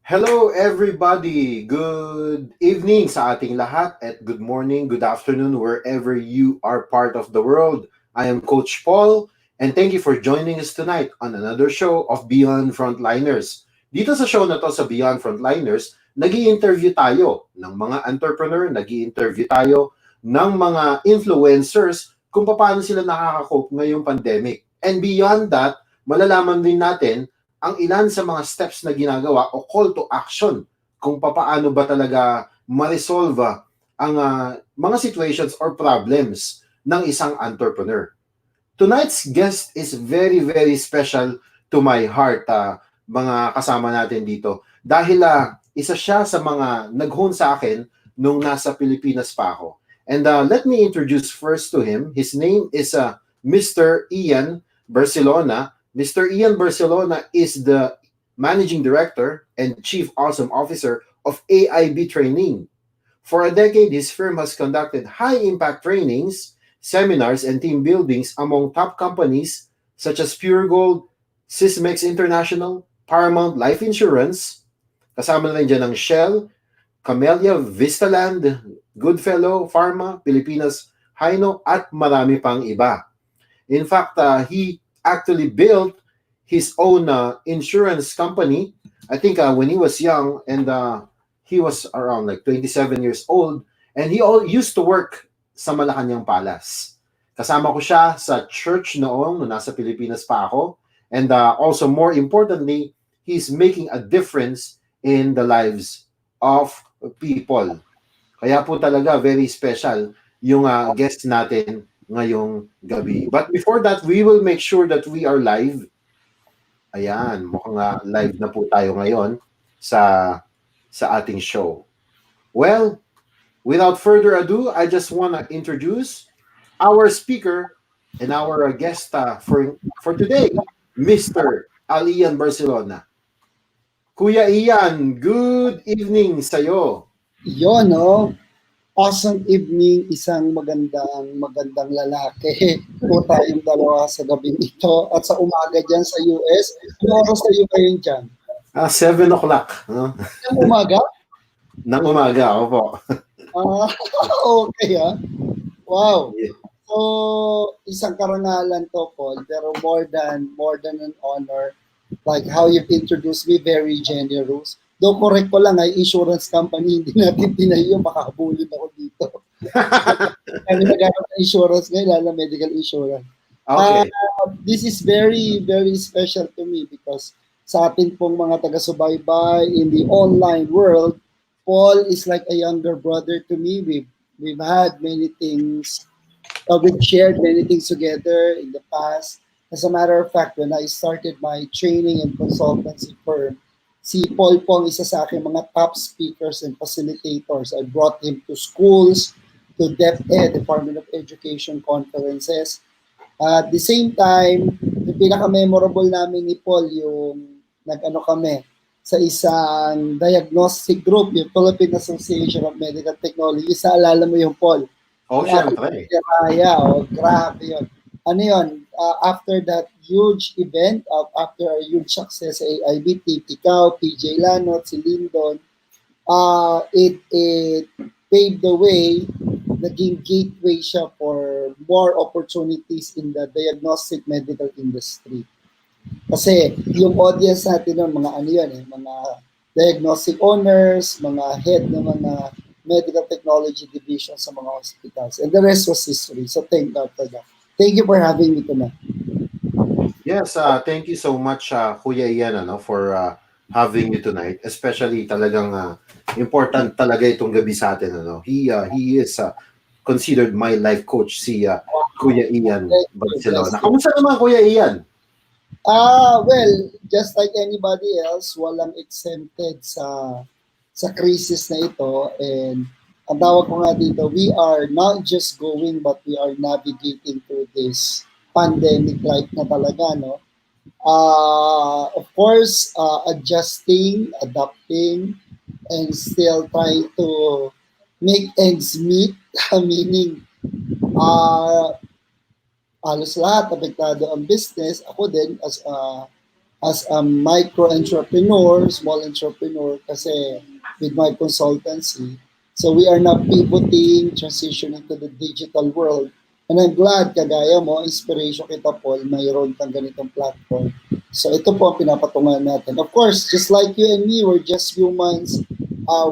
Hello everybody! Good evening sa ating lahat at good morning, good afternoon wherever you are part of the world. I am Coach Paul and thank you for joining us tonight on another show of Beyond Frontliners. Dito sa show na to sa Beyond Frontliners, nag-i-interview tayo ng mga entrepreneur, nag-i-interview tayo ng mga influencers kung paano sila nakaka-cope ngayong pandemic. And beyond that, malalaman din natin ang ilan sa mga steps na ginagawa o call to action kung papaano ba talaga ma-resolve ang mga situations or problems ng isang entrepreneur. Tonight's guest is very, very special to my heart, mga kasama natin dito. Dahil isa siya sa mga nag-hone sa akin nung nasa Pilipinas pa ako. And let me introduce first to him. His name is Mr. Ian Barcelona. Mr. Ian Barcelona is the Managing Director and Chief Awesome Officer of AIB Training. For a decade, his firm has conducted high-impact trainings, seminars, and team buildings among top companies such as Pure Gold, Sysmex International, Paramount Life Insurance, kasama na rin dyan ng Shell, Camellia, Vistaland, Goodfellow, Pharma, Pilipinas, Hino, at marami pang iba. In fact, he actually built his own insurance company. I think when he was young and he was around like 27 years old and he all used to work sa Malacanang Palace. Kasama ko siya sa church noong nasa Pilipinas pa ako. And also more importantly, he's making a difference in the lives of people. Kaya po talaga very special yung guest natin ngayong gabi. But before that, we will make sure that we are live. Ayan, mukhang live na po tayo ngayon sa ating show. Well, without further ado, I just want to introduce our speaker and our guest for today, Mr. Alian Barcelona. Kuya Ian, good evening sa'yo. Yun, no? Awesome evening, isang magandang lalaki. Po tayong dalawa sa gabing ito at sa umaga dyan sa US. Ano oras kayo ngayon dyan? 7 o'clock. No? Ng umaga? Ng umaga, opo. Okay Wow. Yeah. So, isang karangalan to, Paul, pero more than an honor. Like how you've introduced me, very generous. Though correct ko lang, ay insurance company, hindi natin tinayo, makahabulin ako dito. Kami naghanap ng insurance ngayon, lalo medical insurance. Okay. This is very, very special to me because sa atin pong mga taga-subaybay in the online world, Paul is like a younger brother to me. We've had many things, we've shared many things together in the past. As a matter of fact, when I started my training and consultancy firm, si Paul po ang isa sa aking mga top speakers and facilitators. I brought him to schools, to DepEd, Department of Education conferences. At the same time, yung pinaka-memorable namin ni Paul, yung nag-ano kami sa isang diagnostic group, yung Philippine Association of Medical Technology. Sa alala mo yung Paul? Oh, syempre. Grabe yun. Ano yun? After that huge event, after a huge success sa AIB, ikaw, PJ Lanot, si Lyndon, it paved the way, naging gateway siya for more opportunities in the diagnostic medical industry. Kasi yung audience natin nun, mga ano yun mga diagnostic owners, mga head ng mga medical technology division sa mga hospitals. And the rest was history. So thank God for that. Thank you for having me tonight. Yes, thank you so much, Kuya Ian, for having you tonight. Especially talagang important talaga itong gabi sa atin. He is considered my life coach, si Kuya Ian Barcelona. Kamusta naman, Kuya Ian? Well, just like anybody else, walang exempted sa crisis na ito. And ang tawag ko nga dito, we are not just going but we are navigating through this pandemic-like na talaga, no? Of course, adjusting, adapting, and still trying to make ends meet, meaning halos lahat apektado ang business. Ako din as as a micro entrepreneur, small entrepreneur, kasi with my consultancy. So we are now pivoting, transitioning to the digital world. And I'm glad, kagaya mo, inspiration kita, Paul, mayroon kang ganitong platform. So ito po ang pinapatungan natin. Of course, just like you and me, we're just humans.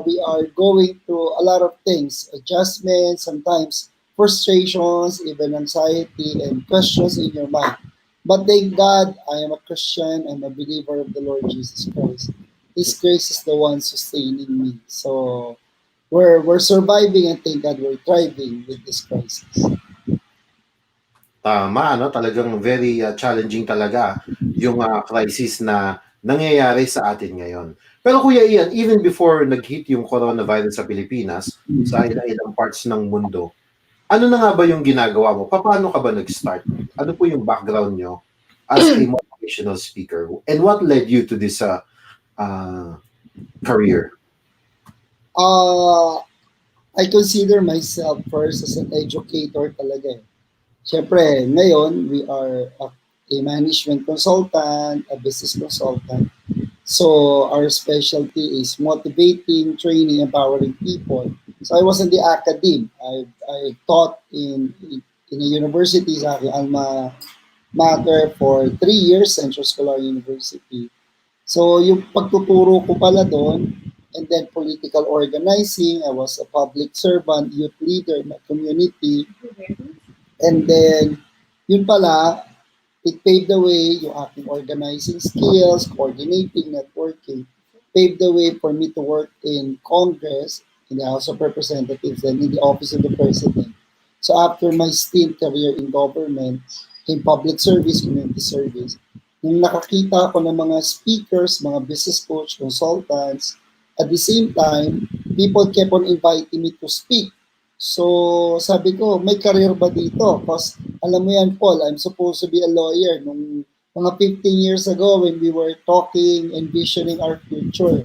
We are going through a lot of things, adjustments, sometimes frustrations, even anxiety, and questions in your mind. But thank God, I am a Christian. I'm a believer of the Lord Jesus Christ. His grace is the one sustaining me. So we're surviving, and thank God we're thriving with this crisis. Tama, no? Talagang very challenging talaga yung crisis na nangyayari sa atin ngayon. Pero Kuya Ian, even before nag-hit yung coronavirus sa Pilipinas, sa ilang parts ng mundo, ano na nga ba yung ginagawa mo? Paano ka ba nag-start? Ano po yung background nyo as a motivational speaker? And what led you to this uh, career? Uh, I consider myself first as an educator talaga. Siyempre, ngayon, we are a management consultant, a business consultant. So our specialty is motivating, training, empowering people. So I was in the academe. I taught in a university sa aking alma mater for 3 years, Central Scholar University. So yung pagtuturo ko pala doon, and then political organizing, I was a public servant, youth leader in my community, and then yun pala, it paved the way, yung aking organizing skills, coordinating, networking, paved the way for me to work in Congress, in the House of Representatives, and in the Office of the President. So after my stint career in government, in public service, community service, nung nakakita ko ng mga speakers, mga business coach, consultants, at the same time, people kept on inviting me to speak. So sabi ko, may career ba dito? Because alam mo yan, Paul, I'm supposed to be a lawyer nung mga 15 years ago when we were talking, envisioning our future.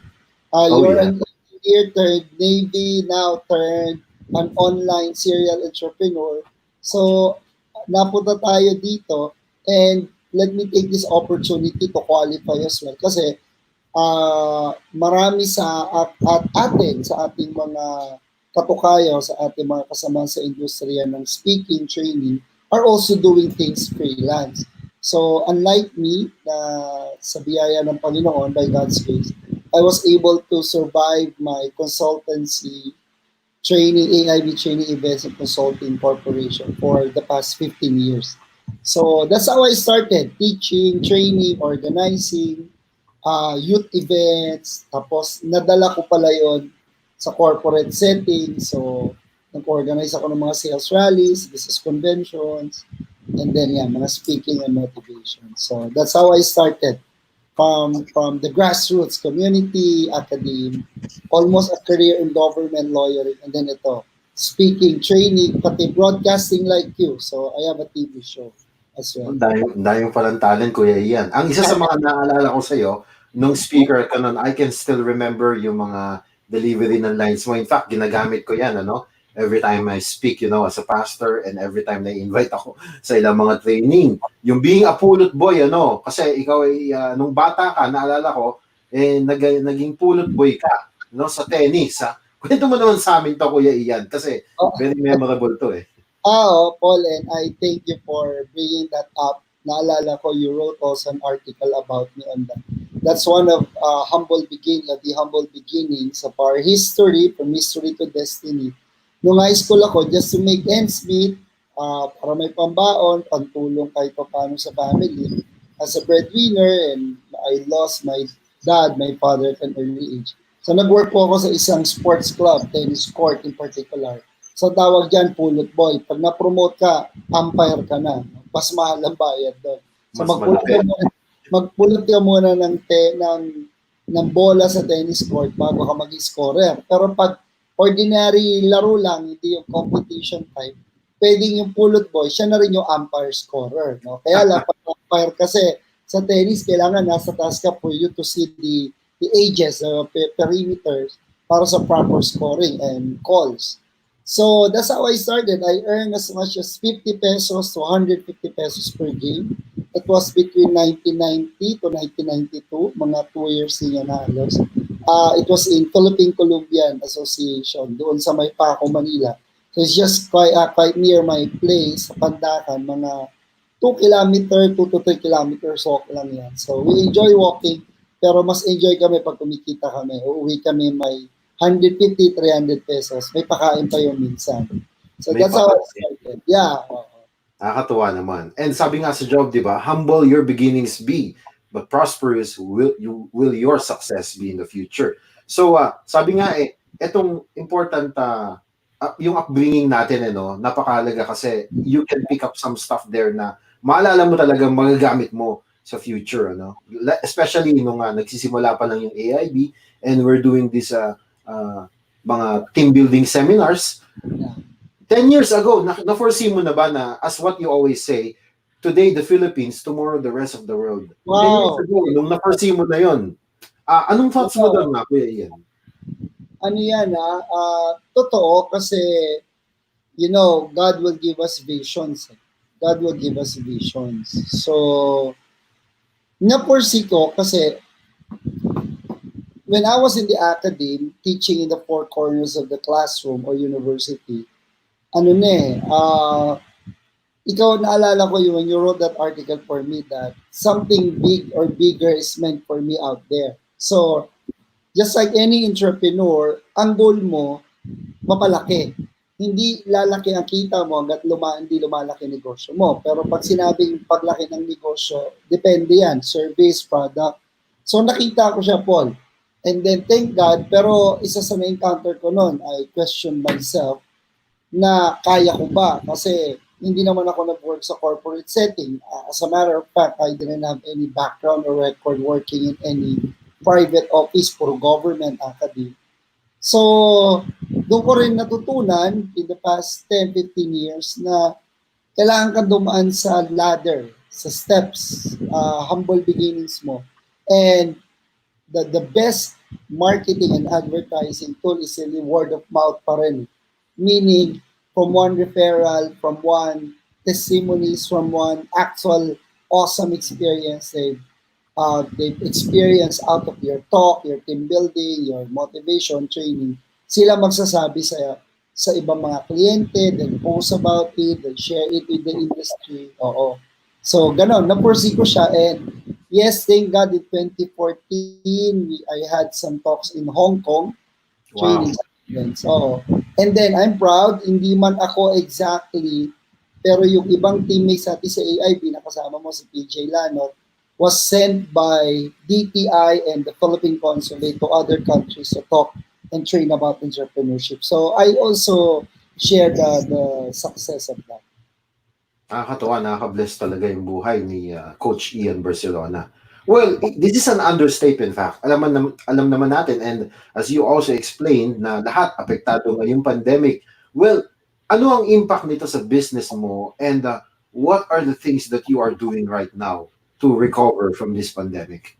Oh You're yeah. an engineer turned Navy, now turned an online serial entrepreneur. So, napunta tayo dito and let me take this opportunity to qualify as well. Kasi marami at atin, sa ating mga katukayo, sa ating mga kasama sa industriya ng speaking, training, are also doing things freelance. So, unlike me, na sa biyaya ng Panginoon, by God's grace, I was able to survive my consultancy training, AIB Training Events and Consulting Corporation for the past 15 years. So, that's how I started, teaching, training, organizing, youth events, tapos nadala ko pala yon sa corporate setting. So, nag-organize ako ng mga sales rallies, business conventions, and then yeah, mga speaking and motivation. So, that's how I started from the grassroots community, academe, almost a career in government lawyering, and then ito, speaking, training, pati broadcasting like you. So, I have a TV show as well. Ang dami palang talent, Kuya Ian. Ang isa sa mga naalala ko sa'yo, nung speaker ka nun, I can still remember yung mga delivery ng lines mo. In fact, ginagamit ko yan, ano? Every time I speak, as a pastor, and every time na-invite ako sa ilang mga training. Yung being a pulot boy, kasi ikaw ay, nung bata ka, naalala ko, naging pulot boy ka, sa tennis, ha? Kwento mo naman sa amin to, Kuya Ian, kasi very memorable to, eh. Paul, and I thank you for bringing that up. Naalala ko, you wrote also an article about me on that. That's one of the humble beginnings of our history, from history to destiny. Nung high school ako, just to make ends meet, para may pambaon, pantulong kahit pa paano sa family. As a breadwinner, and I lost my dad, my father at an early age. So nag-work po ako sa isang sports club, tennis court in particular. So tawag dyan, pulot boy. Pag na-promote ka, umpire ka na. Mas mahal ang bayad doon. So Mas malaki. magpulot ka muna ng bola sa tennis court bago ka mag-scorer. Pero pag ordinary laro lang, hindi yung competition type, pwedeng yung pulot boy, siya na rin yung umpire scorer. No? Kaya lang, pag umpire kasi, sa tennis, kailangan nasa taas ka for you to see the edges, perimeters, para sa proper scoring and calls. So that's how I started. I earned as much as 50 pesos to 150 pesos per game. It was between 1990 to 1992, mga 2 years niya na halos. It was in Philippine Columbian Association, doon sa May Paco, Manila. So it's just quite near my place, sa Pandakan, mga 2 to 3 kilometers walk lang yan. So we enjoy walking, pero mas enjoy kami pag kumikita kami. Uuwi kami may 150, 300 pesos. May pakain pa yun minsan. So May that's how I pakain. started. Yeah. Nakakatuwa naman. And sabi nga sa job, di ba, humble your beginnings be, but prosperous will your success be in the future. So, sabi nga etong important, yung upbringing natin, no, napakahalaga kasi you can pick up some stuff there na maalala mo talagang magagamit mo sa future, ano? Especially nung nagsisimula pa lang yung AIB and we're doing this mga team building seminars. Yeah. 10 years ago, na-foresee mo na ba na, as what you always say, today the Philippines, tomorrow the rest of the world? 10 years Wow. ago, nung na-foresee mo na yon, anong thoughts mo doon Totoo. na, Kuya Ian? Ano yan totoo kasi, God will give us visions. God will give us visions. So, na-foresee ko kasi when I was in the academy, teaching in the four corners of the classroom or university, ano na ikaw naalala ko yun when you wrote that article for me that something big or bigger is meant for me out there. So, just like any entrepreneur, ang goal mo, mapalaki. Hindi lalaki ang kita mo hanggat hindi lumalaki negosyo mo. Pero pag sinabing paglaki ng negosyo, depende yan, service, product. So nakita ko siya, Paul. And then thank God, pero isa sa na-encounter ko noon, I question myself na kaya ko ba? Kasi hindi naman ako nag-work sa corporate setting. As a matter of fact, I didn't have any background or record working in any private office for government academy. So, doon ko rin natutunan in the past 10, 15 years na kailangan ka dumaan sa ladder, sa steps, humble beginnings mo. And the best marketing and advertising tool is really word of mouth pa rin. Meaning, from one referral, from one testimonies, from one actual awesome experience they've experienced out of your talk, your team building, your motivation training, sila magsasabi sa ibang mga kliyente, they'll post about it, they'll share it with the industry. Oo. So, ganon. Na-foresee ko siya and yes, thank God in 2014, I had some talks in Hong Kong, Wow. training events. Oo. And then, I'm proud, hindi man ako exactly, pero yung ibang teammates natin sa AIB, nakasama mo si PJ Lano, was sent by DTI and the Philippine Consulate to other countries to talk and train about entrepreneurship. So I also share the success of that. Nakakatuwa, nakaka-bless talaga yung buhay ni Coach Ian Barcelona. Well, this is an understatement fact. Alam naman natin, and as you also explained, na lahat apektado ngayong pandemic. Well, ano ang impact nito sa business mo, and what are the things that you are doing right now to recover from this pandemic?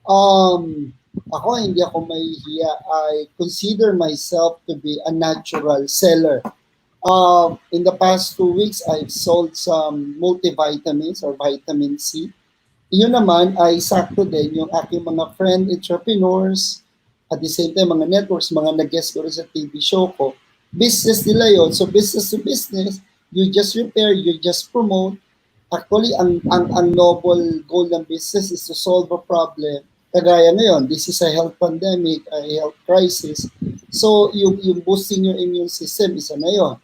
Ako, hindi ako mahihiya. I consider myself to be a natural seller. In the past 2 weeks, I've sold some multivitamins or vitamin C. Yun naman ay sakto din yung aking mga friend entrepreneurs, at the same time mga networks, mga nag-guest ko rin sa TV show ko. Business nila yon. So business to business, you just repair, you just promote. Actually, ang noble goal ng business is to solve a problem. Kagaya ngayon, this is a health pandemic, a health crisis. So, yung boosting your immune system, isa na yun.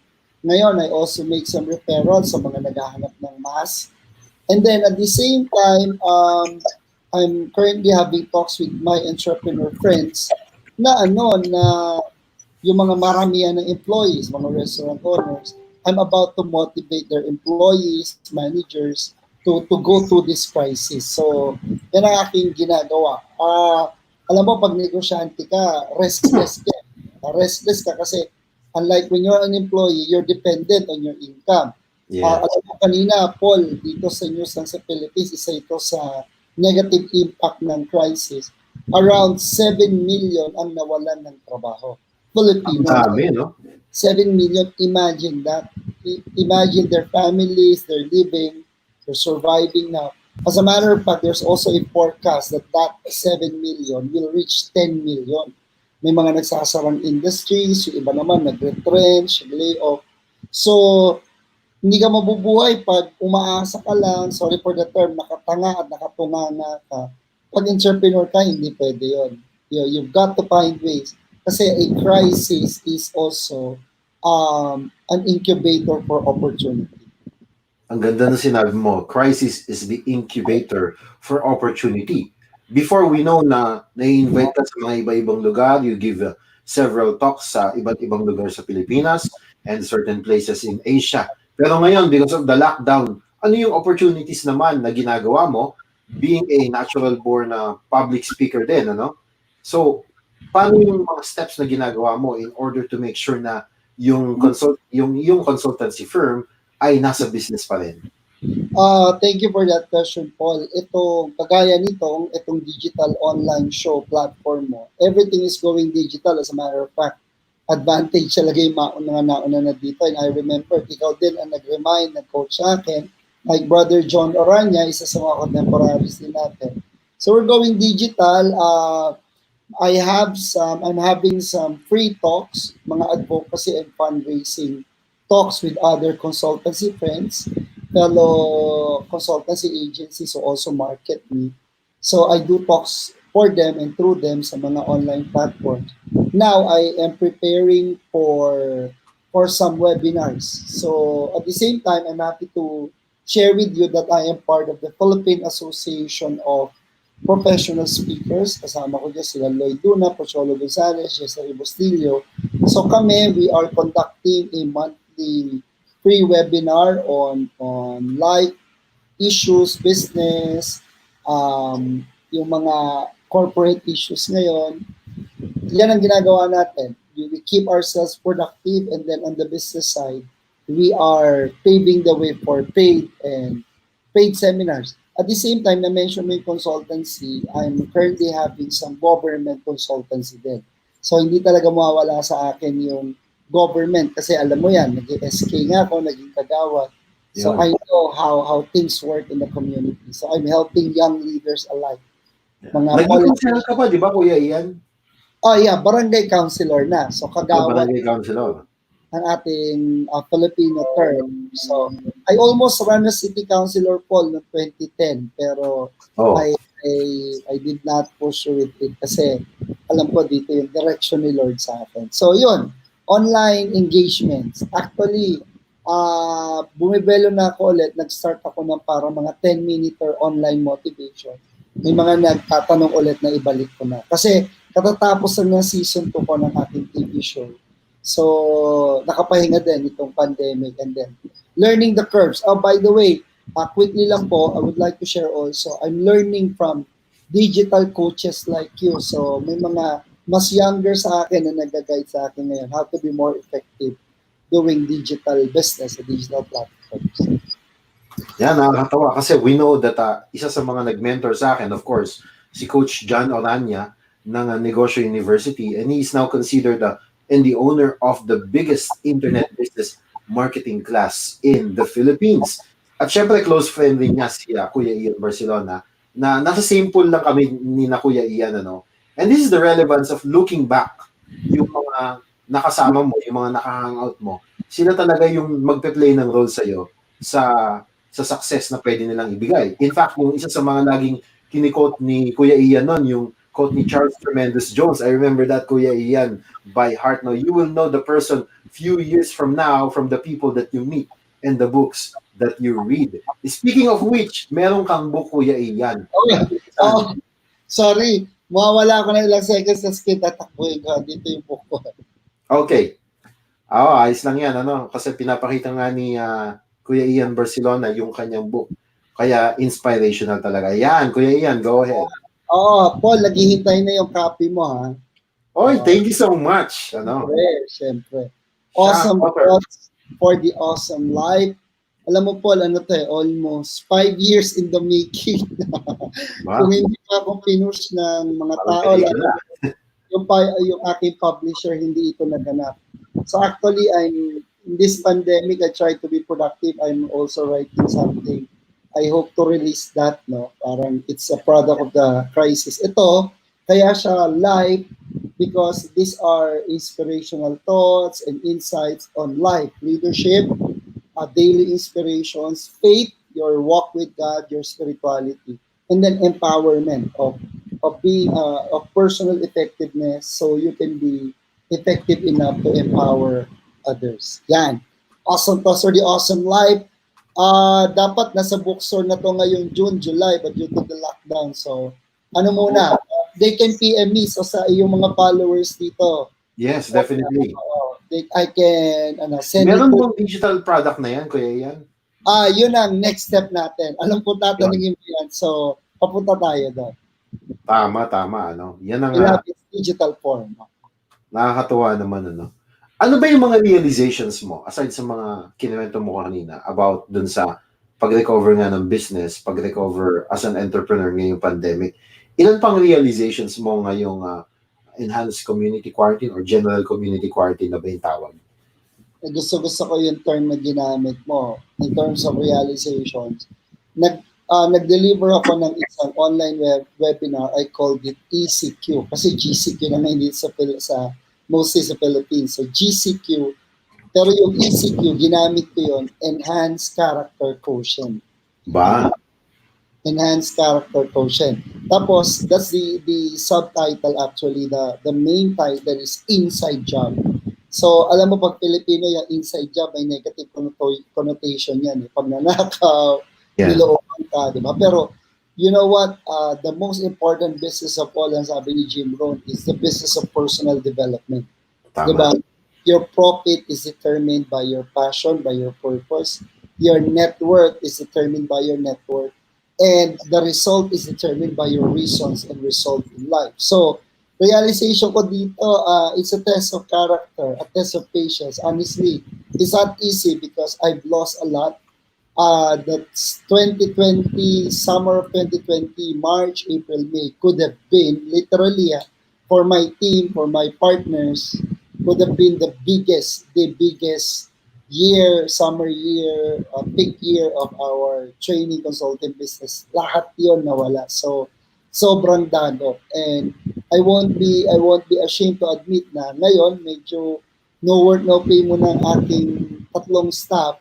Ngayon, I also make some referrals sa mga naghahanap ng mask. And then at the same time, I'm currently having talks with my entrepreneur friends na yung mga maramihan ng employees, mga restaurant owners, I'm about to motivate their employees, managers, to go through this crisis. So, yan ang aking ginagawa. Alam mo, pag negosyante ka, restless ka. Restless ka kasi unlike when you're an employee, you're dependent on your income. Yeah. Alam mo kanina, Paul, dito sa news ng sa Philippines, isa ito sa negative impact ng crisis. Around 7 million ang nawalan ng trabaho. Ang Filipino. dami, no? 7 million, imagine that. Imagine their families, their living, they're surviving now. As a matter of fact, there's also a forecast that 7 million will reach 10 million. May mga nagsasarang industries, yung iba naman nag-retrench, lay-off. So, hindi ka mabubuhay pag umaasa ka lang, sorry for the term, nakatanga at nakatunganga ka. Pag entrepreneur ka, hindi pwede yun. You've got to find ways. Kasi a crisis is also an incubator for opportunity. Ang ganda na sinabi mo, crisis is the incubator for opportunity. Before we know na nai-invite ka sa mga iba-ibang lugar, you give several talks sa iba't ibang lugar sa Pilipinas and certain places in Asia. Pero ngayon, because of the lockdown, ano yung opportunities naman na ginagawa mo being a natural born public speaker din, ano? So, paano yung mga steps na ginagawa mo in order to make sure na yung consultancy firm ay nasa business pa rin? Thank you for that question, Paul. Kagaya itong digital online show platform mo, everything is going digital as a matter of fact. Advantage talaga yung nauna na dito. And I remember, ikaw din ang nag-remind, nag-coach sa akin, like Brother John Orania, isa sa mga contemporaries din natin. So we're going digital. I'm having some free talks, mga advocacy and fundraising talks with other consultancy friends, fellow consultancy agencies who also market me. So I do talks for them and through them sa mga online platforms. Now I am preparing for some webinars. So at the same time, I'm happy to share with you that I am part of the Philippine Association of professional speakers. Kasama ko dyan sila Lloyd Duna, Pocholo Gonzalez, Jesse Bustillo. So kami, we are conducting a monthly free webinar on life issues, business, yung mga corporate issues ngayon. Yan ang ginagawa natin. We keep ourselves productive, and then on the business side, we are paving the way for paid seminars. At the same time, na-mention mo yung consultancy, I'm currently having some government consultancy din. So, hindi talaga mawawala sa akin yung government. Kasi alam mo yan, nag-SK nga ako, naging kagawad. So, I know how things work in the community. So, I'm helping young leaders alike. Mga Naging councilor ka pa, di ba, Kuya Ian? Oh yeah, barangay councilor na. So, kagawad Barangay councilor. ang ating Filipino term. So, I almost ran as city councilor, Paul, noong 2010, pero I, I I did not pursue it kasi alam ko dito yung direction ni Lord sa akin. So, yun, online engagements. Actually, bumibelo na ako ulit, nag-start ako ng para mga 10-minute online motivation. May mga nagtatanong ulit na ibalik ko na. Kasi katatapos na ng season 2 ko ng aking TV show. So, nakapahinga din itong pandemic and then learning the curves. Oh, by the way, quickly lang po, I would like to share also, I'm learning from digital coaches like you. So, may mga mas younger sa akin na nag-guide sa akin ngayon how to be more effective doing digital business sa digital platforms. Yan, nakakatawa kasi we know that isa sa mga nag-mentor sa akin, of course, si Coach John Orania ng Negosyo University, and he is now considered and the owner of the biggest internet business marketing class in the Philippines. At syempre, close friend rin niya si Kuya Ian Barcelona, na nasa same pool lang kami ni na Kuya Ian, ano. And this is the relevance of looking back. Yung mga nakasama mo, yung mga nakahangout mo, sila talaga yung magpe-play ng role sa'yo sa success na pwede nilang ibigay. In fact, yung isa sa mga laging kinikot ni Kuya Ian nun, yung quote ni Charles Tremendous Jones. I remember that, Kuya Ian, by heart. No, you will know the person few years from now from the people that you meet and the books that you read. Speaking of which, meron kang book, Kuya Ian. Oh, sorry. Mawawala ako na ilang seconds na skit at takbuhin ko. Dito yung book ko. Okay. Ayos lang yan. Ano? Kasi pinapakita nga ni Kuya Ian Barcelona yung kanyang book. Kaya inspirational talaga. Yan, Kuya Ian, go ahead. Paul, naghihintay na yung copy mo, ha? Oy, thank you so much. Ano? Siyempre. Awesome thoughts for the awesome life. Alam mo, Paul, almost 5 years in the making. Wow. Kung hindi pa ako pinush ng mga tao, yung aking publisher, hindi ito naganap. So actually, in this pandemic, I try to be productive. I'm also writing something. I hope to release that, no? Parang it's a product of the crisis. Ito, kaya siya live because these are inspirational thoughts and insights on life, leadership, daily inspirations, faith, your walk with God, your spirituality, and then empowerment of being of personal effectiveness so you can be effective enough to empower others. Yan. Awesome to for the awesome life. Dapat nasa bookstore na to ngayong June, July, but due to the lockdown. So, ano Oh, muna, they can PM me so sa iyong mga followers dito. yes, definitely. I can send it Meron to. bang digital product na yan, Kuya Ian? Yun ang next step natin. Alam ko Yun. tatanungin mo yan. So, papunta tayo doon. Tama, tama, ano. Yan ang We'll have its digital form. nakakatuwa naman, ano. Ano ba yung mga realizations mo, aside sa mga kinuwento mo kanina, about dun sa pag-recover nga ng business, pag-recover as an entrepreneur ngayong pandemic? Ilan pang realizations mo ngayong enhanced community quarantine or general community quarantine na ba yung tawag? Gusto-gusto ko yung term na ginamit mo in terms of realizations. Nag-deliver ako ng isang online webinar. I called it ECQ kasi GCQ naman hindi sa mostly sa Philippines. So GCQ, pero yung ECQ, ginamit ko yun, Enhanced Character Quotient. Ba? Enhanced character quotient. Tapos, that's the subtitle actually, the main title is Inside Job. So, alam mo pag Filipino, yung inside job ay negative connotation yan. Eh. Pag nanakaw, Yeah, nilooban ka, di ba? Pero, you know what? The most important business of all, ang sabi ni Jim Rohn, is the business of personal development. Di tama. ba? Your profit is determined by your passion, by your purpose. Your net worth is determined by your net worth. And the result is determined by your reasons and result in life. So, realization ko dito, it's a test of character, a test of patience. Honestly, it's not easy because I've lost a lot. That's 2020, summer of 2020, March, April, May, could have been literally for my team, for my partners, could have been the biggest year, summer year, peak year of our training consulting business. Lahat yon nawala. So, sobrang dano. And I won't be ashamed to admit na ngayon medyo no work no pay muna ang aking tatlong staff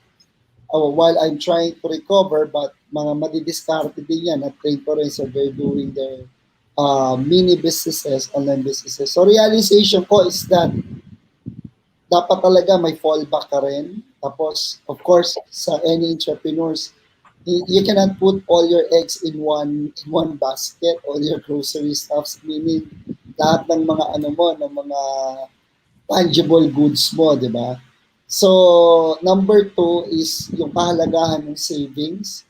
while I'm trying to recover, but mga madidiskarte din yan at train ko rin, so they're doing their mini businesses, online businesses. So realization ko is that dapat talaga may fallback ka rin. Tapos, of course, sa any entrepreneurs, you cannot put all your eggs in one basket, all your grocery stuffs, meaning lahat ng mga ano mo, ng mga tangible goods mo, di ba? So, number two is yung kahalagahan ng savings.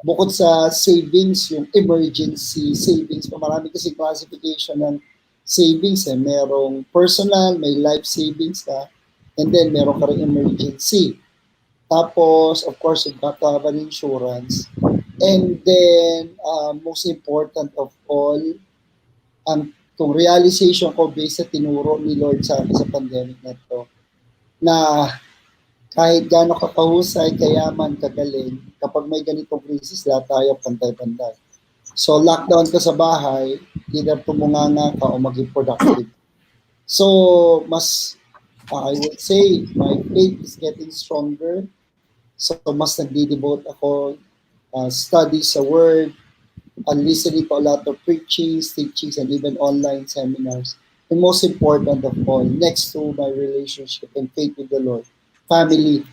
Bukod sa savings, yung emergency savings. Marami kasi classification ng savings. Merong personal, may life savings ka, and then meron ka rin emergency. Tapos, of course, you've got to have an insurance. And then, most important of all, ang kung realization ko based sa tinuro ni Lord sa akin sa pandemic na to, na kahit gaano ka kahusay, kayaman, kagaling, kapag may ganitong crisis, lahat tayo pantay-pantay. So, lockdown ka sa bahay, either tumunganga ka o maging productive. So, I would say, my faith is getting stronger. So, mas nagdi-devote ako, study sa Word, listening to a lot of preachings, teachings, and even online seminars. And most important of all, next to my relationship and faith with the Lord, family.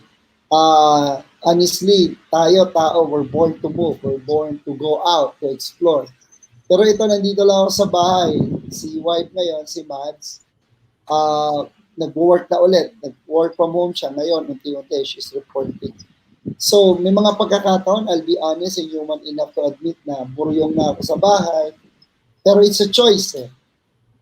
Honestly, tao, we're born to move. We're born to go out, to explore. Pero ito, nandito lang ako sa bahay. Si wife ngayon, si Mads, nag-work na ulit. Nag-work from home siya ngayon, unti-unti, she's reporting. So, may mga pagkakataon, I'll be honest and human enough to admit na buryong na ako sa bahay. Pero it's a choice eh.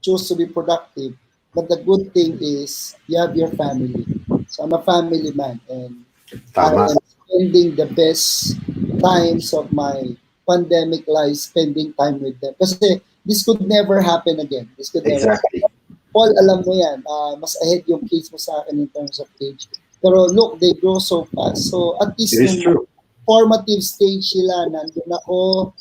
Choose to be productive. But the good thing is, you have your family. So, I'm a family man and I Tama. am spending the best times of my pandemic life spending time with them. Kasi this could never happen again. This could never happen. Exactly. Paul, alam mo yan, mas ahead yung kids mo sa akin in terms of age. Pero look, they grow so fast. So at It least is nung true. formative stage sila, nandun ako,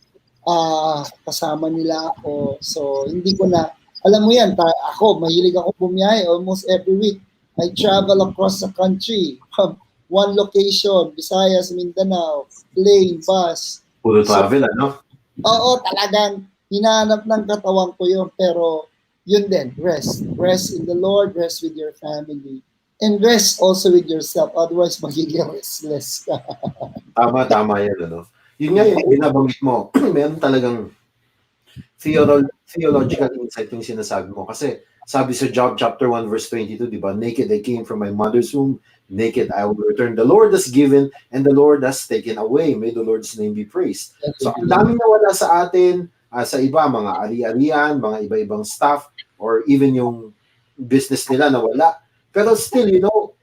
kasama nila ako. So hindi ko na, alam mo yan, ako, mahilig ako bumiyahe almost every week. I travel across the country from one location, Visayas, Mindanao, plane, bus. Puro So, travel, ano? oo, talagang hinahanap ng katawan ko yun. Pero, yun din, rest. Rest in the Lord, rest with your family. And rest also with yourself. Otherwise, magiging restless ka. Tama, tama yan, ano? Yun nga yung binabanggit mo. Meron talagang theological insight yung sinasabi mo. Kasi sabi sa Job chapter 1 verse 22, di ba? Naked I came from my mother's womb, naked I will return. The Lord has given and the Lord has taken away. May the Lord's name be praised. So ang daming nawala sa atin, sa iba, mga ari-arian, mga iba-ibang staff, or even yung business nila nawala. Pero still,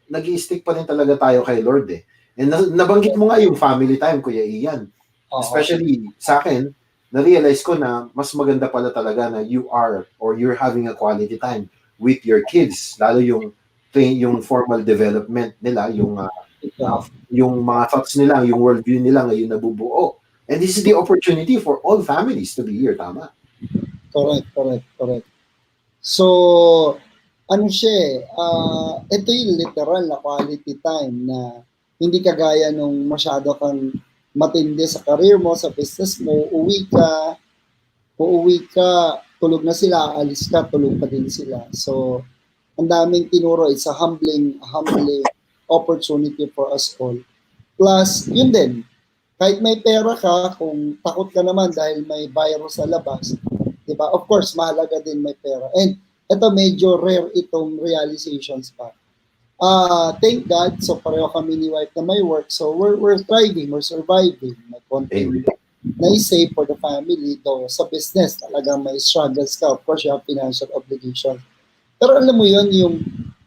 nag stick pa rin talaga tayo kay Lord eh. And nabanggit mo nga yung family time, Kuya Ian. Oo. Especially sa akin, na-realize ko na mas maganda pala talaga na you are or you're having a quality time with your kids. Lalo yung formal development nila, Ito. yung mga thoughts nila, yung worldview nila ngayon nabubuo. And this is the opportunity for all families to be here, tama? Correct, correct, correct. So, ano siya eh, ito yung literal na quality time na hindi kagaya nung masyado kang matindi sa career mo, sa business mo, uuwi ka, tulog na sila, alis ka, tulog pa din sila. So, ang daming tinuro, it's a humbling opportunity for us all. Plus, yun din, kahit may pera ka, kung takot ka naman dahil may virus sa labas, di ba? Of course, mahalaga din may pera. And ito medyo rare itong realizations pa. Thank God, so pareho kami ni wife na may work. So we're thriving, we're surviving. May Amen. konting na-save for the family. Though sa business, talagang may struggles ka. Of course, you have financial obligations. Pero alam mo yun, yung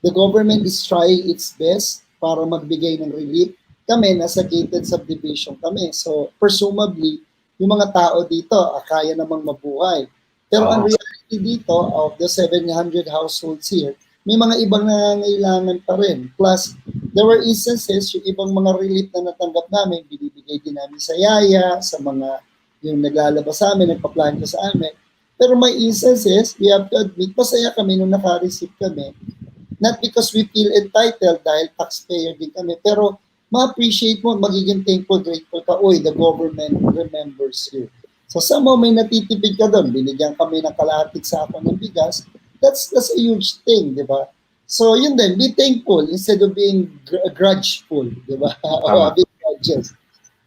the government is trying its best para magbigay ng relief. Kami, nasa gated subdivision kami. So, presumably, yung mga tao dito, kaya namang mabuhay. Pero ang Oo. reality dito, of the 700 households here, may mga ibang nangangailangan pa rin. Plus, there were instances, yung ibang mga relief na natanggap namin, binibigay din namin sa yaya, sa mga yung naglalabas sa amin, nagpa-plan sa amin. Pero may instances, we have to admit, masaya kami nung naka-receive kami. Not because we feel entitled dahil taxpayer din kami, pero ma-appreciate mo, magiging thankful, grateful ka, uy, the government remembers you. So somehow may natitipid ka doon, binigyan kami ng kalahating sako ng bigas, that's a huge thing, di ba? So yun din, be thankful instead of being grudgeful, di ba? O Tama. having grudges.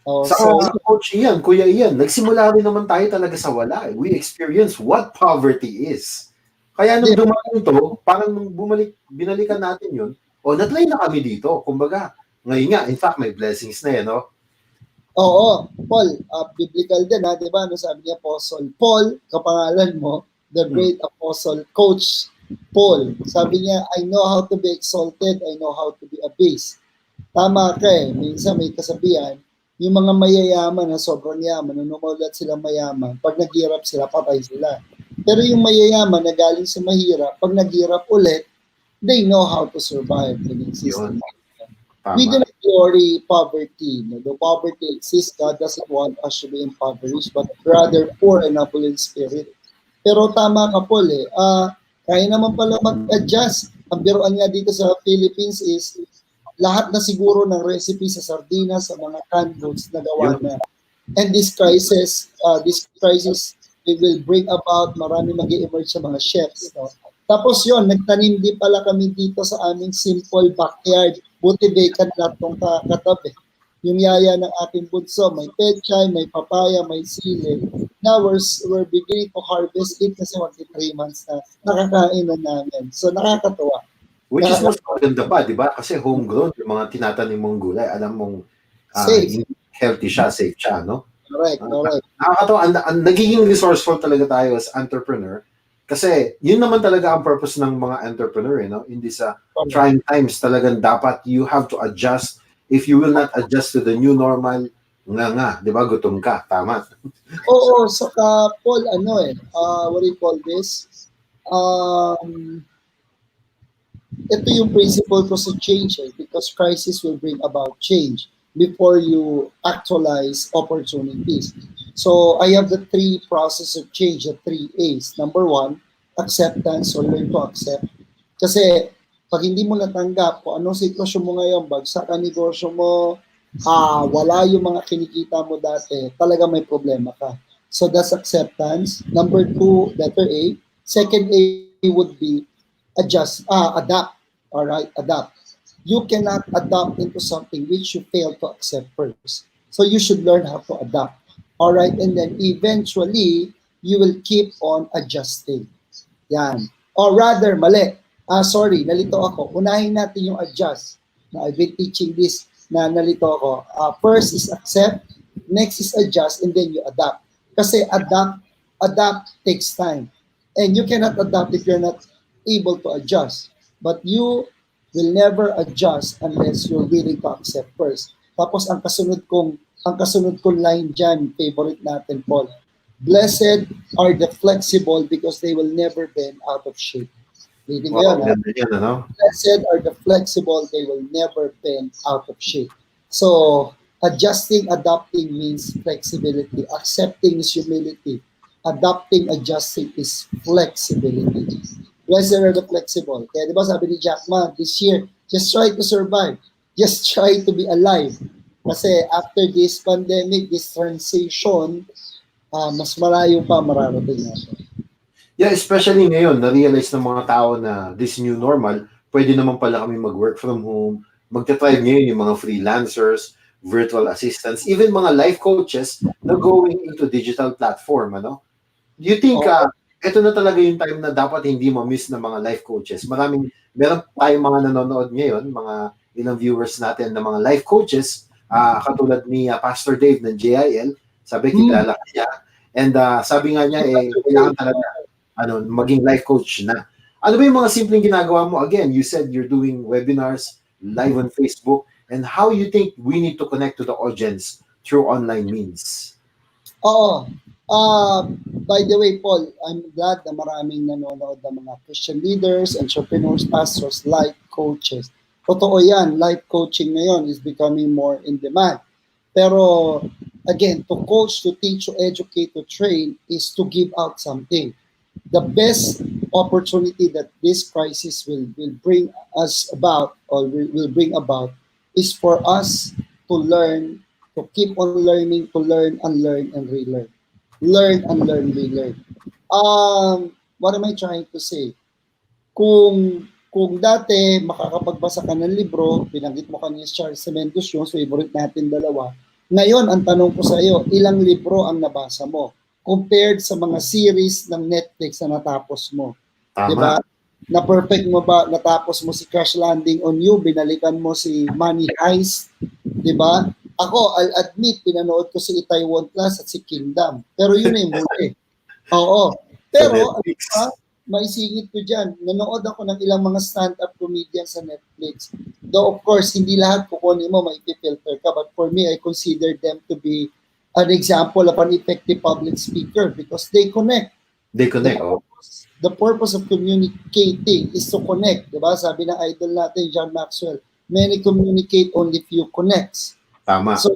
Oh, Saka, so Coach Ian, Kuya Ian, nagsimula rin naman tayo talaga sa wala. We experience what poverty is. Kaya nung di dumating to, parang nung binalikan natin yun, na-try na kami dito. Kumbaga, ngayon nga, in fact, may blessings na yan, no? Oo, Paul, biblical din ha, di ba? Ano sabi niya, Apostle Paul, kapangalan mo, the Hmm. great apostle, Coach Paul. Sabi niya, I know how to be exalted, I know how to be abased. Tama ka eh, minsan may kasabihan, yung mga mayayaman na sobrang yaman, nung umulat sila mayaman, pag naghirap sila, patay sila. Pero yung mayayaman na galing sa mahirap, pag naghirap ulit, they know how to survive and exist. Yun, We do tama. not glory poverty. No? Though poverty exists, God doesn't want us to be impoverished, but rather poor and humble in spirit. Pero tama ka, Paul eh. Kaya naman pala mag-adjust. Ang biruan nga dito sa Philippines is lahat na siguro ng recipe sa sardinas, sa mga canned goods na gawa Yun. na. And this crisis, it will bring about marami mag-emerge sa mga chefs. No? Tapos yon nagtanim din pala kami dito sa aming simple backyard. Buti vacant lahat ng katabi. Yung yaya ng aking bunso, may pechay, may papaya, may sili. Now we're beginning to harvest it kasi 3 months na nakakain na namin. So nakakatuwa. Which is mas maganda pa, di ba? Kasi homegrown, yung mga tinatanim mong gulay, alam mong Safe. healthy siya, safe siya, no? Correct, correct. Nakakatawa, nagiging resourceful talaga tayo as entrepreneur. Kasi yun naman talaga ang purpose ng mga entrepreneur, no? In these trying times, talagang dapat you have to adjust. If you will not adjust to the new normal, nga, di ba? Gutom ka, tama. Oo, saka Paul, what do you call this? Um, ito yung principle ko sa change because crisis will bring about change before you actualize opportunities. So I have the three process of change, the three A's. Number one, acceptance or learn to accept. Kasi pag hindi mo natanggap kung anong sitwasyon mo ngayon, bagsak ang negosyo mo, wala yung mga kinikita mo dati, talaga may problema ka. So that's acceptance. Number two, letter A. Second A would be adapt. All right, adapt. You cannot adapt into something which you fail to accept first. So you should learn how to adapt. All right, and then eventually you will keep on adjusting. Yan. Or rather, mali. Sorry, nalito ako. Unahin natin yung adjust. Now, I've been teaching this na nalito ako. First is accept, next is adjust, and then you adapt. Kasi adapt takes time. And you cannot adapt if you're not able to adjust. But you will never adjust unless you're willing to accept first. Tapos ang kasunod kong line dyan, favorite natin, Paul. Blessed are the flexible because they will never bend out of shape. Reading ko Wow, yan, ha? ganda yan, ano? Blessed are the flexible, they will never bend out of shape. So, adjusting, adapting means flexibility. Accepting is humility. Adapting, adjusting is flexibility. Blessed are the flexible. Kaya di ba sabi ni Jack Ma, this year, just try to survive. Just try to be alive. Kasi after this pandemic, this transition, mas malayo pa mararating natin. Yeah, especially ngayon, na-realize ng mga tao na this new normal, pwede naman pala kami mag-work from home, magta-thrive ngayon yung mga freelancers, virtual assistants, even mga life coaches na going into digital platform, ano? Do you think Oo. ito na talaga yung time na dapat hindi ma-miss ng mga life coaches? Meron tayong mga nanonood ngayon, mga ilang viewers natin na mga life coaches, katulad ni Pastor Dave ng JIL, sabi Hmm, kilala ka niya, and sabi nga niya, kailangan talaga maging life coach na. Ano ba yung mga simpleng ginagawa mo? Again, you said you're doing webinars live on Facebook, and how you think we need to connect to the audience through online means? Oo. Ah, by the way, Paul, I'm glad na maraming nanonood ng mga Christian leaders, entrepreneurs, pastors, life coaches. Totoo yan, life coaching ngayon is becoming more in demand. Pero again, to coach, to teach, to educate, to train is to give out something. The best opportunity that this crisis will bring us about or will bring about is for us to learn, to keep on learning, to learn, unlearn, and relearn. Learn, unlearn, relearn. What am I trying to say? Kung dati makakapagbasa ka ng libro, binanggit mo kanina si Charles Cementos, yung favorite natin dalawa. Ngayon, ang tanong ko sa iyo, ilang libro ang nabasa mo compared sa mga series ng Netflix na natapos mo? 'Di ba? Tama. Na perfect mo ba natapos mo si Crash Landing on You, binalikan mo si Money Heist, 'di ba? Ako, I'll admit, pinanood ko si Itaewon Class at si Kingdom. Pero yun na yung huli. Oo. Sa Pero, ano pa, Netflix. maisingit ko dyan, nanood ako ng ilang mga stand-up comedians sa Netflix. Though, of course, hindi lahat kukunin mo, maipifilter ka. But for me, I consider them to be an example of an effective public speaker because they connect. They The connect, oh. purpose of communicating is to connect. Diba? Sabi ng idol natin, John Maxwell, many communicate, only few connects. Tama. So,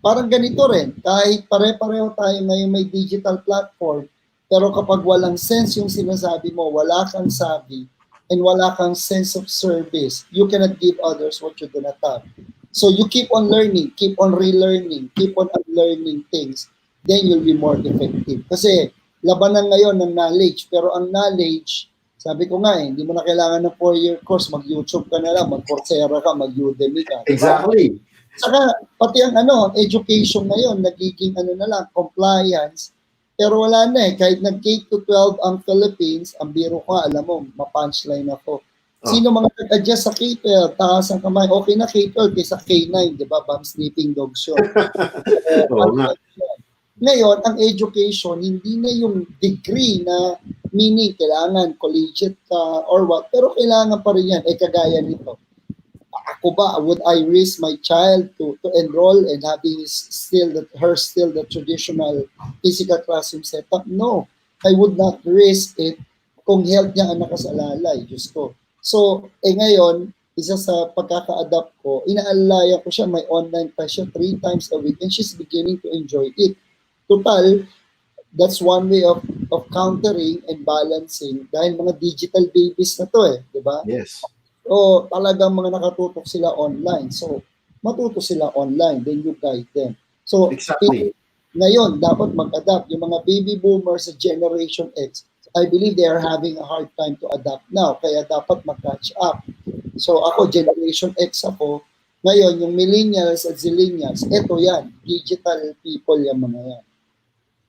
parang ganito rin. Kahit pare-pareho tayo ngayon may digital platform, pero kapag walang sense yung sinasabi mo, wala kang sabi, and wala kang sense of service, you cannot give others what you do not have. So you keep on learning, keep on relearning, keep on unlearning things, then you'll be more effective. Kasi labanan ngayon ng knowledge, pero ang knowledge, sabi ko nga hindi mo na kailangan ng 4-year course, mag-YouTube ka na lang, mag-Coursera ka, mag-Udemy ka, di ba? Exactly. Saka, pati ang education ngayon, nagiging na lang, compliance. Pero wala na eh. Kahit nag-K to 12 ang Philippines, ang biro ko, alam mo, ma-punchline ako. Oh. Sino mga nag-adjust sa K-12? Taas ang kamay. Okay na K-12 kaysa K9, di ba? Bam sleeping dogs yun. Oo nga. Ngayon, ang education, hindi na yung degree na meaning, kailangan collegiate ka or what, pero kailangan pa rin yan. Kagaya nito, ako ba, would I risk my child to enroll and having still the traditional physical classroom setup? No, I would not risk it kung health niya ang nakasalalay. Diyos ko. So, ngayon, isa sa pagkaka-adapt ko, inaalaya ko siya, may online class siya 3 times a week and she's beginning to enjoy it. Total, that's one way of countering and balancing dahil mga digital babies na to di ba? Yes. O talagang mga nakatutok sila online. So, matuto sila online, then you guide them. So, Exactly. ngayon, dapat mag-adapt. Yung mga baby boomers sa Generation X, I believe they are having a hard time to adapt now. Kaya dapat mag-catch up. So, ako, Generation X ako. Ngayon, yung millennials at zillennials, eto yan, digital people yung mga yan.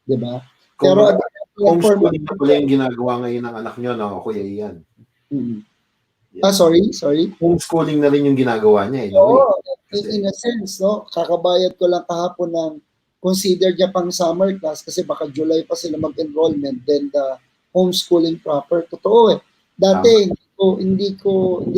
Di ba? Pero Kumbaga, for homeschooling na pala yung ginagawa ngayon ng anak nyo, no, Kuya Ian? mm. Yeah. Sorry. Homeschooling na rin yung ginagawa niya, in a way. Oo, in Kasi, a sense, no? Kakabayad ko lang kahapon ng consider niya pang summer class kasi baka July pa sila mag-enrollment then the homeschooling proper. Totoo tama. Dati hindi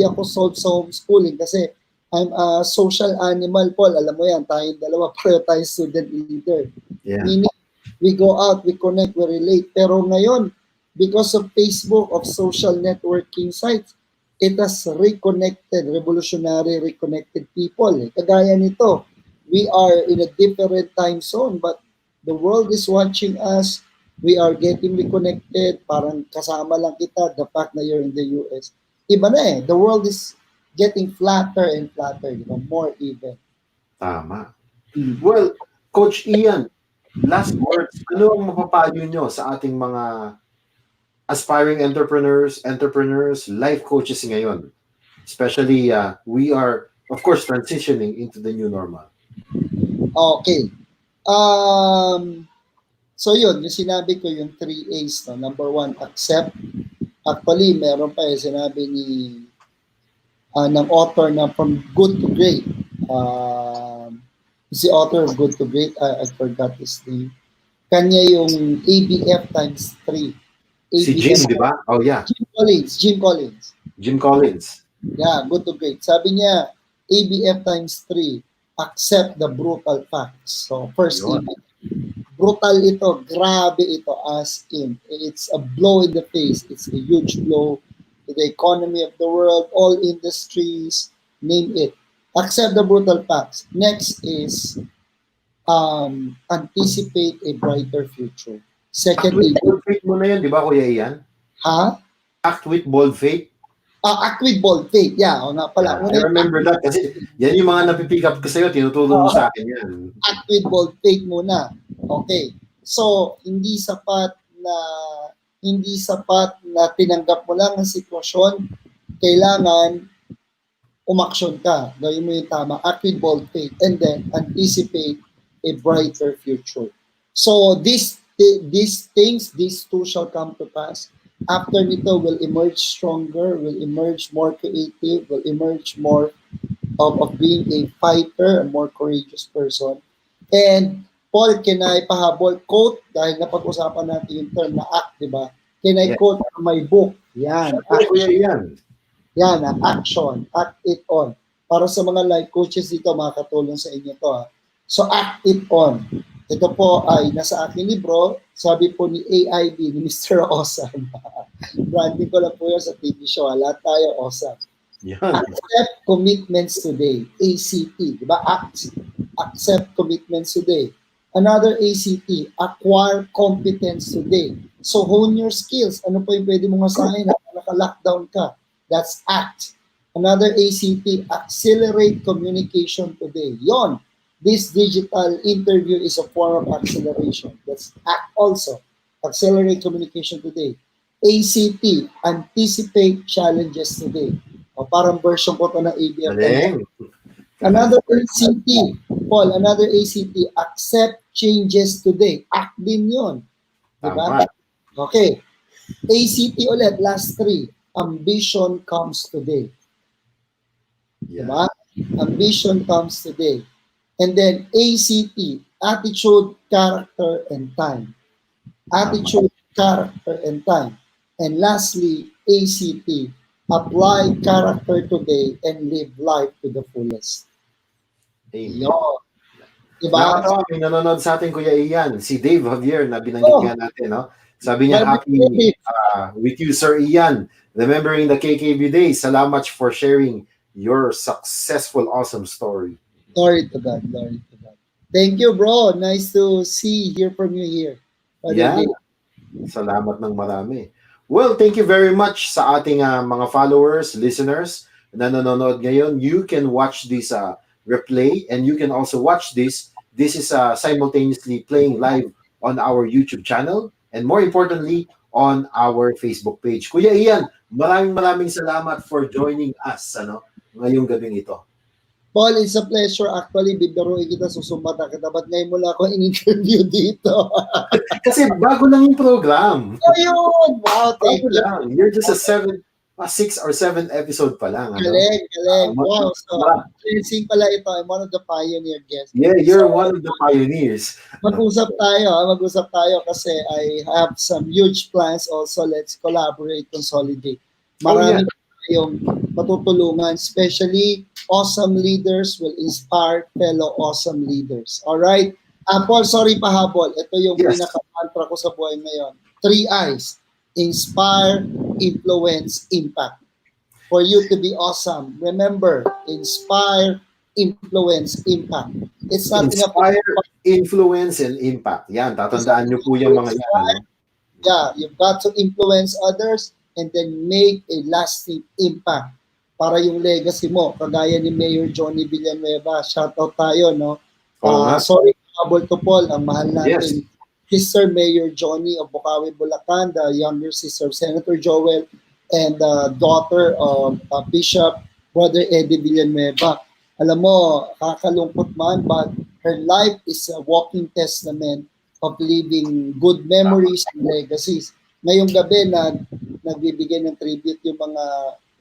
ako sold sa homeschooling kasi I'm a social animal, Paul. Alam mo yan, tayong dalawa, pareho tayong student leader. Yeah. Meaning, we go out, we connect, we relate. Pero ngayon, because of Facebook, of social networking sites, it has reconnected, revolutionary reconnected people. Kagaya nito, we are in a different time zone, but the world is watching us. We are getting reconnected. Parang kasama lang kita, the fact na you're in the US. Iba na The world is getting flatter and flatter, more even. Tama. Mm. Well, Coach Ian, last words, ano ang mapapayo nyo sa ating mga aspiring entrepreneurs, life coaches ngayon? Especially, we are, of course, transitioning into the new normal. Okay. Um, so yun, yung sinabi ko yung 3 A's. No? Number 1, accept. Actually, meron pa sinabi ng author na from good to great. Si author of Good to Great, I forgot his name. Kanya yung ABF times 3. Si ABF. Jim, di ba? Oh, yeah. Jim Collins. Jim Collins. Yeah, good to great. Sabi niya, ABF times 3, accept the brutal facts. So, first Yun. ABF. Brutal ito, grabe ito, as in. It's a blow in the face. It's a huge blow to the economy of the world, all industries, name it. Accept the brutal facts. Next is anticipate a brighter future. Act with Secondly, bold faith mo na yan, di ba, Kuya Ian? ha? Act with bold faith. Act with bold faith. Yeah, o nga pala. Yeah, I remember that kasi yan yung mga napipick up ko sa'yo, tinutulong mo sa akin yan. Act with bold faith muna. Okay. So, hindi sapat na tinanggap mo lang ang sitwasyon. Kailangan umaksyon ka. Gawin mo yung tama. Act with bold faith. And then, anticipate a brighter future. So, these two shall come to pass. After nito, will emerge stronger, will emerge more creative, will emerge more of being a fighter, a more courageous person. And Paul, can I pahabol quote dahil napag-usapan natin yung term na act, di ba? Can I Yeah. quote from my book? Yan, Siyempre, Kuya Ian. yan, action, act it on. Para sa mga life coaches dito, makakatulong sa inyo to. So, act it on. Ito po ay nasa aking libro, sabi po ni AIB, ni Mr. Awesome. Branding ko lang po yun sa TV show. Lahat tayo awesome. Yan. Accept commitments today. ACT. Diba? Accept commitments today. Another ACT. Acquire competence today. So hone your skills. Ano po yung pwede mong asahin na naka-lockdown ka? That's act. Another ACT. Accelerate communication today. Yon. This digital interview is a form of acceleration. That's act also. Accelerate communication today. ACT. Anticipate challenges today. O, parang version ko to ng ABF. Galing. Another ACT, Paul, another ACT, accept changes today. Act din yun. Diba? Tama. Okay. ACT ulit, last 3. Ambition comes today. Yeah. Diba? Ambition comes today. And then ACT, attitude, character, and time. Attitude, character, and time. And lastly, ACT, apply character today and live life to the fullest. Amen. Yun. Diba? Nakakatawa, may nanonood sa atin, Kuya Ian. Si Dave Javier na binanggit nga natin, no? Sabi niya, My happy birthday. with you, Sir Ian. remembering the KKB days. Salamat for sharing your successful, awesome story. Glory to God. Glory to God. Thank you, bro. Nice to hear from you here. Brother Yeah, Dave. salamat ng marami. Well, thank you very much sa ating mga followers, listeners na nanonood ngayon. You can watch this replay and you can also watch this. This is simultaneously playing live on our YouTube channel and more importantly, on our Facebook page. Kuya Ian, maraming maraming salamat for joining us ngayong gabing ito. Paul, it's a pleasure. Actually, bibiruin kita, susumata kita. Ba't ngayon mo lang ako in-interview dito? Kasi bago lang yung program. Ayun! Wow, thank Bago you. lang. You're just a 6 or 7 episode pa lang. Galing, galing. Ma- Wow, so, ma- blessing pala ito. I'm one of the pioneer guests. yeah, So, you're one of the pioneers. mag-usap tayo kasi I have some huge plans also. Let's collaborate, consolidate. Oh, yeah. Marami pa tayong matutulungan, especially awesome leaders will inspire fellow awesome leaders. All right? Paul, sorry pahabol. Ito yung Yes. pinaka-mantra ko sa buhay ngayon. 3 I's. Inspire, influence, impact. For you to be awesome, remember, inspire, influence, impact. It's not enough. Inspire, influence, and impact. Yan, tatandaan nyo po yung mga yan. Yeah, you've got to influence others and then make a lasting impact para yung legacy mo. Kagaya ni Mayor Johnny Villanueva, shoutout tayo, no? Oo nga. Sorry, habol to Paul, ang mahal Yes. natin. Sister Mayor Johnny of Bukawi, Bulacan, the younger sister of Senator Joel, and the daughter of Bishop Brother Eddie Villanueva. Alam mo, kakalungkot man, but her life is a walking testament of leaving good memories and legacies. Ngayong gabi nagbibigay ng tribute yung mga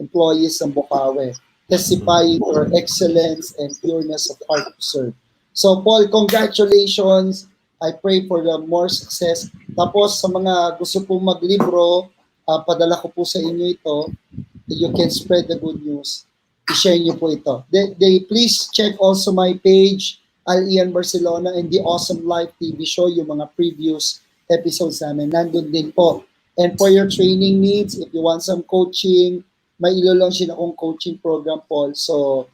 employees ng Bukawi, testifying to her excellence and pureness of heart to serve. So Paul, congratulations. I pray for the more success. Tapos sa mga gusto pong maglibro, padala ko po sa inyo ito. You can spread the good news. I-share niyo po ito. They please check also my page, Al Ian Barcelona, and the Awesome Life TV show, yung mga previous episodes namin. Nandun din po. And for your training needs, if you want some coaching, may ilo-launch din akong coaching program, Paul. So,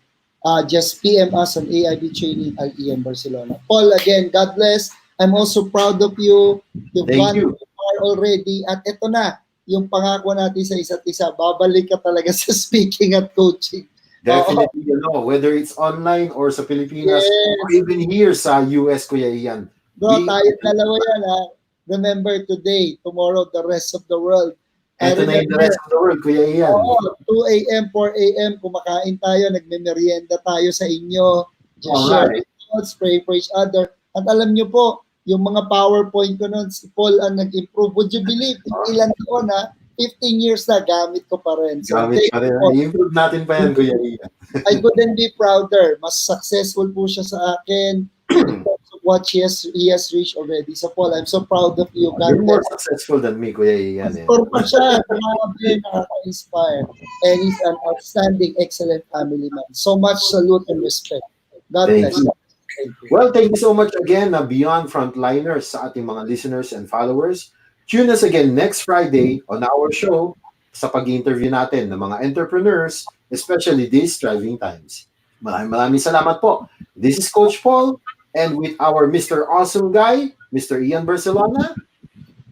just PM us on AIB Training Al Ian Barcelona. Paul, again, God bless. I'm also proud of you. You've Thank gone you. far already. At ito na, yung pangako natin sa isa't isa. Babalik ka talaga sa speaking at coaching. Definitely, whether it's online or sa Pilipinas or Yes. even here sa US, Kuya Ian. Bro, tayo dalawa yan, ha? Remember today, tomorrow, the rest of the world. I Ito na yung the remember, rest of the world, Kuya Ian. 2 a.m., 4 a.m., kumakain tayo, nagme-merienda tayo sa inyo. Just Oo share nga, thoughts, pray for each other. At alam nyo po, yung mga PowerPoint ko noon, si Paul ang nag-improve. Would you believe, ilan taon na, 15 years na, gamit ko pa rin. So, Gamit pa rin. I-improve natin pa yan, Kuya Ian. I couldn't be prouder. Mas successful po siya sa akin in terms of what he has reached already. So, Paul, I'm so proud of you. God You're more bless. successful than me, Kuya Ian. Pastor pa siya. Grabe, nakaka-inspire. And he's an outstanding, excellent family man. So much salute and respect. God Thank bless. you. Thank you. Well, thank you so much again Beyond Frontliners sa ating mga listeners and followers. Tune us again next Friday on our show sa pag-interview natin ng mga entrepreneurs, especially these striving times. Maraming salamat po. This is Coach Paul and with our Mr. Awesome Guy, Mr. Ian Barcelona,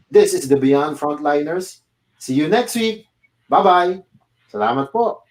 this is the Beyond Frontliners. See you next week. Bye-bye. Salamat po.